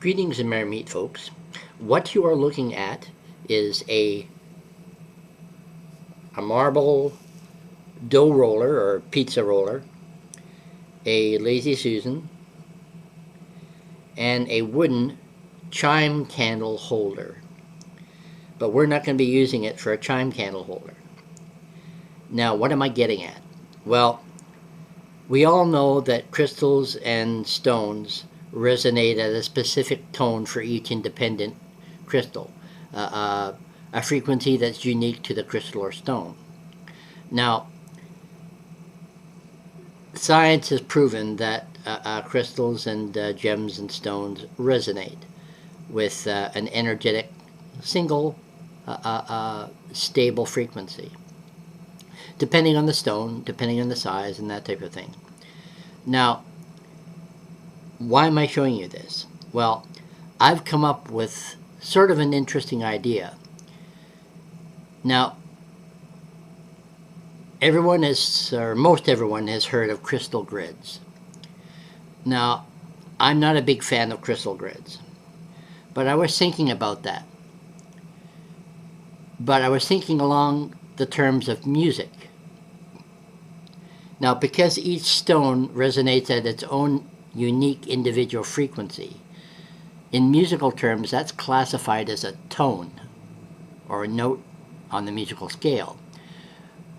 Greetings and merry meet, folks. What you are looking at is a marble dough roller or pizza roller, a Lazy Susan, and a wooden chime candle holder. But we're not going to be using it for a chime candle holder. Now, what am I getting at? Well, we all know that crystals and stones resonate at a specific tone for each independent crystal, a frequency that's unique to the crystal or stone. Now, science has proven that crystals and gems and stones resonate with an energetic, single, stable frequency, depending on the stone, depending on the size, and that type of thing. Now, why am I showing you this? Well, I've come up with sort of an interesting idea. Now, most everyone has heard of crystal grids. Now, I'm not a big fan of crystal grids, but I was thinking about that. But I was thinking along the terms of music. Now, because each stone resonates at its own unique individual frequency, in musical terms, that's classified as a tone or a note on the musical scale.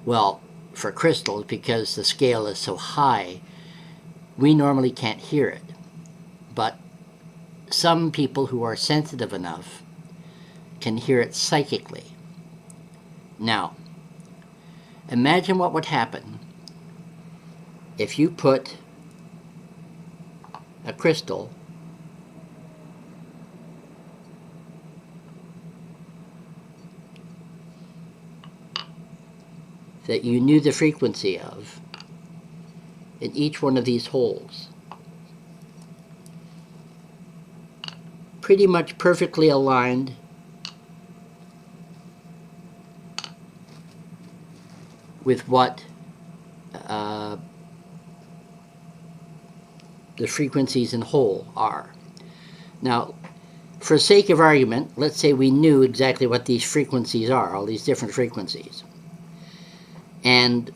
Well, for crystals, because the scale is so high, we normally can't hear it. But some people who are sensitive enough can hear it psychically. Now, imagine what would happen if you put a crystal that you knew the frequency of in each one of these holes, pretty much perfectly aligned with what the frequencies in whole are. Now, for sake of argument, let's say we knew exactly what these frequencies are, all these different frequencies. And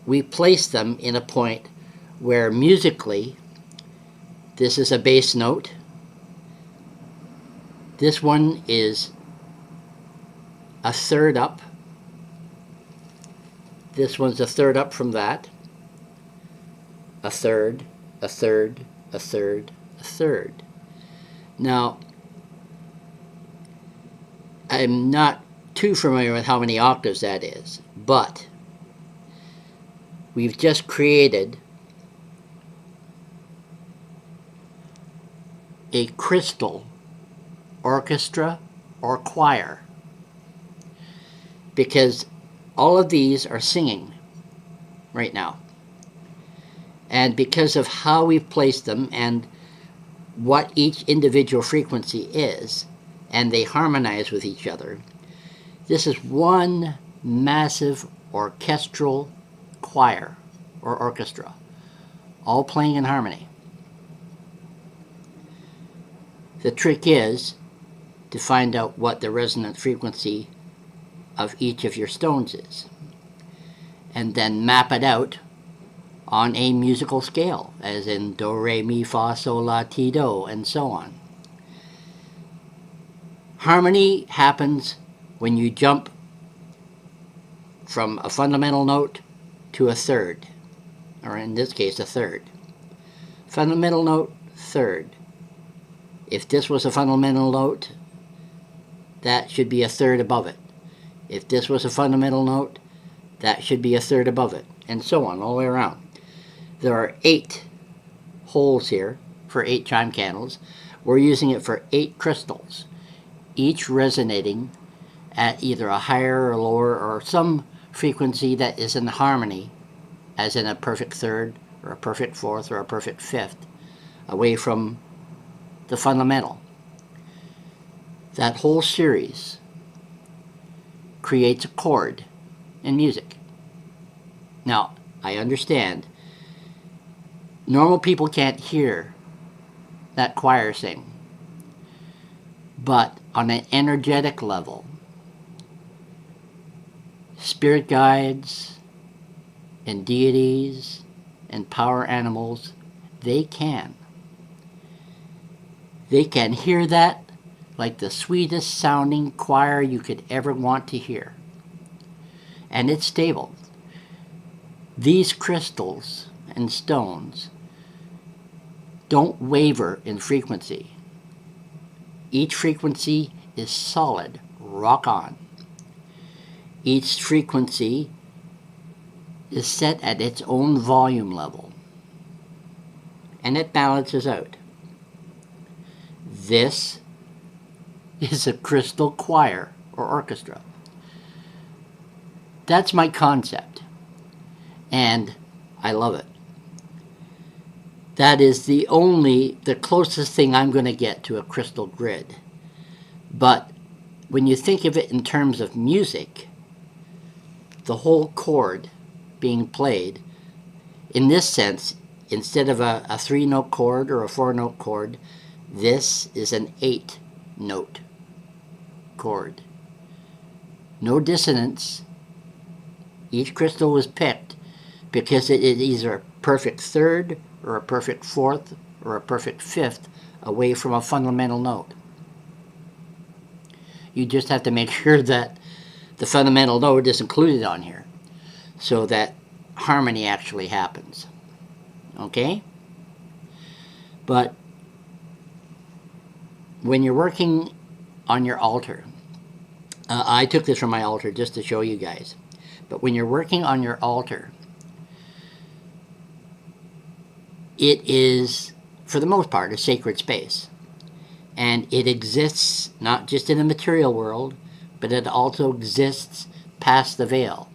we place them in a point where musically, this is a bass note. This one is a third up. This one's a third up from that. A third, a third, a third, a third. Now, I'm not too familiar with how many octaves that is, but we've just created a crystal orchestra or choir, because all of these are singing right now. And because of how we've placed them and what each individual frequency is, and they harmonize with each other, this is one massive orchestral choir or orchestra, all playing in harmony. The trick is to find out what the resonant frequency of each of your stones is, and then map it out on a musical scale, as in do, re, mi, fa, sol, la, ti, do, and so on. Harmony happens when you jump from a fundamental note to a third, or in this case, a third. Fundamental note, third. If this was a fundamental note, that should be a third above it. If this was a fundamental note, that should be a third above it, and so on, all the way around. There are 8 holes here for 8 chime candles. We're using it for 8 crystals, each resonating at either a higher or lower or some frequency that is in harmony, as in a perfect third or a perfect fourth or a perfect fifth, away from the fundamental. That whole series creates a chord in music. Now, I understand normal people can't hear that choir sing. But on an energetic level, spirit guides and deities and power animals, they can hear that like the sweetest sounding choir you could ever want to hear. And it's stable. These crystals and stones don't waver in frequency. Each frequency is solid, rock on. Each frequency is set at its own volume level, and it balances out. This is a crystal choir or orchestra. That's my concept, and I love it. That is the closest thing I'm going to get to a crystal grid. But when you think of it in terms of music, the whole chord being played, in this sense, instead of a 3-note chord or a 4-note chord, this is an 8-note chord. No dissonance. Each crystal was picked because it is either a perfect third or a perfect fourth or a perfect fifth away from a fundamental note. You just have to make sure that the fundamental note is included on here so that harmony actually happens. Okay? But when you're working on your altar, I took this from my altar just to show you guys, but when you're working on your altar, it is, for the most part, a sacred space. And it exists not just in the material world, but it also exists past the veil.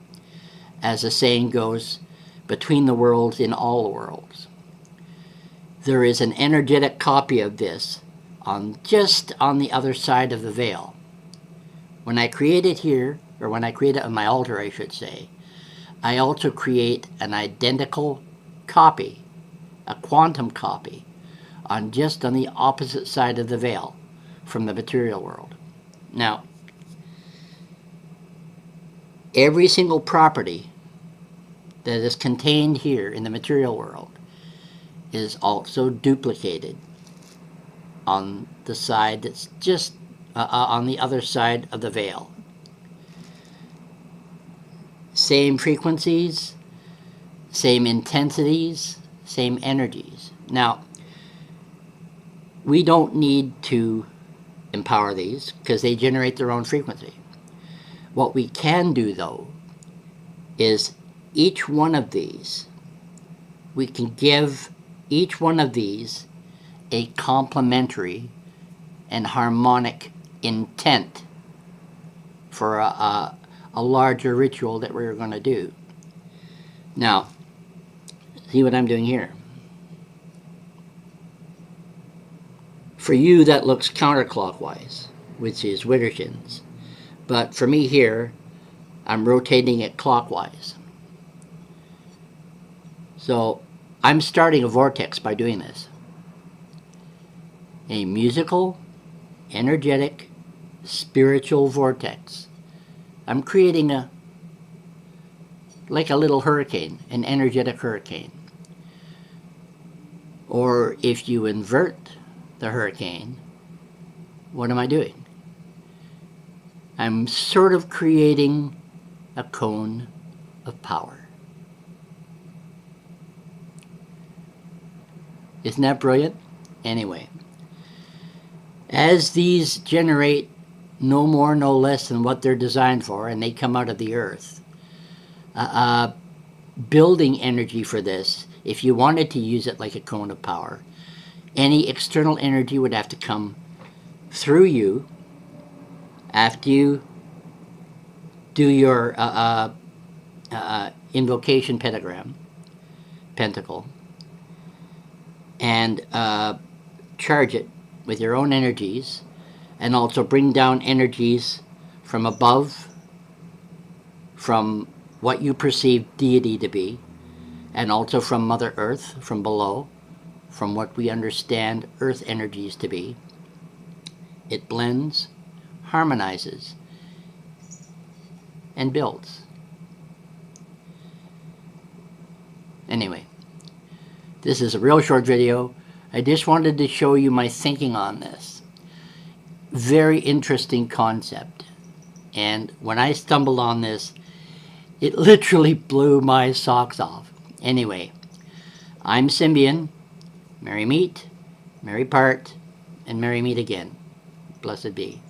As the saying goes, between the worlds, in all the worlds. There is an energetic copy of this just on the other side of the veil. When I create it here, or when I create it on my altar, I should say, I also create an identical copy, a quantum copy, just on the opposite side of the veil from the material world. Now, every single property that is contained here in the material world is also duplicated on the side that's just on the other side of the veil. Same frequencies, same intensities, same energies. Now, we don't need to empower these because they generate their own frequency. What we can do, though, is each one of these, we can give each one of these a complementary and harmonic intent for a larger ritual that we're going to do. Now, see what I'm doing here. For you, that looks counterclockwise, which is Widdershins. But for me here, I'm rotating it clockwise. So I'm starting a vortex by doing this. A musical, energetic, spiritual vortex. I'm creating like a little hurricane, an energetic hurricane. Or if you invert the hurricane, what am I doing? I'm sort of creating a cone of power. Isn't that brilliant? Anyway, as these generate no more, no less than what they're designed for, and they come out of the earth, building energy for this, if you wanted to use it like a cone of power, any external energy would have to come through you after you do your invocation pentacle, and charge it with your own energies, and also bring down energies from above, from what you perceive deity to be, and also from Mother Earth, from below, from what we understand earth energies to be, It blends, harmonizes, and builds. Anyway, this is a real short video. I just wanted to show you my thinking on this. Very interesting concept. And when I stumbled on this, it literally blew my socks off. Anyway, I'm Symbian. Merry meet, merry part, and merry meet again. Blessed be.